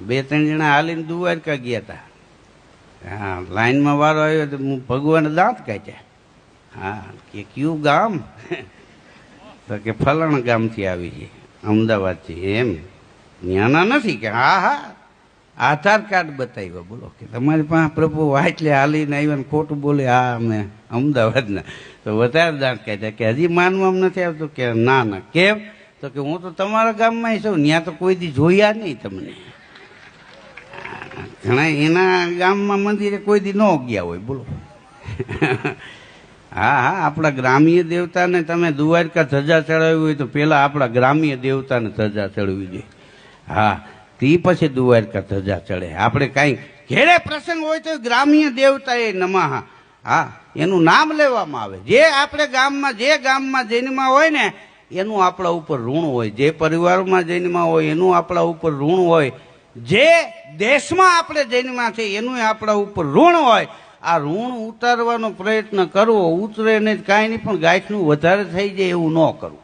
2-3 જણા હાલીને દ્વારકા ગયા હતા. હા, લાઈનમાં વારો આવ્યો તો હું ભગવાને દાંત કાઢ્યા. હા, કે કયું ગામ? તો કે ફલાણા ગામથી આવી છે, અમદાવાદથી. એમ ન્યાના નથી કે? હા હા, આધાર કાર્ડ બતાવ્યો. બોલો કે તમારી પાસે પ્રભુ વાટલે હાલીને આવ્યા ને ખોટું બોલે? હા, અમે અમદાવાદના. તો વધારે દાંત કાઢ્યા કે હજી માનવામાં નથી આવતું? કે ના ના. કેમ? તો કે હું તો તમારા ગામમાં છું, ત્યાં તો કોઈ દી જોયા નહીં તમને. ઘણા એના ગામમાં મંદિરે કોઈ દી ન ગયા હોય. બોલો. હા હા, આપણા ગ્રામ્ય દેવતાને તમે દ્વારકા ધજા ચડાવી હોય તો પેલા આપણા ગ્રામ્ય દેવતાને ધજા ચડવી જોઈએ. હા, તે પછી દ્વારકા ધજા ચડે. આપણે કાંઈ ઘેરે પ્રસંગ હોય તો ગ્રામ્ય દેવતા એ નમઃ, હા, એનું નામ લેવામાં આવે. જે આપણે ગામમાં જે ગામમાં જન્મમાં હોય ને એનું આપણા ઉપર ઋણ હોય. જે પરિવારમાં જન્મમાં હોય એનું આપણા ઉપર ઋણ હોય. જે દેશમાં આપણે જન્મમાં છે એનું આપણા ઉપર ઋણ હોય. આ ઋણ ઉતારવાનો પ્રયત્ન કરવો, ઉતરે નહીં કાંઈ નહીં, પણ ગાંઠનું વધારે થઈ જાય એવું ન કરવું.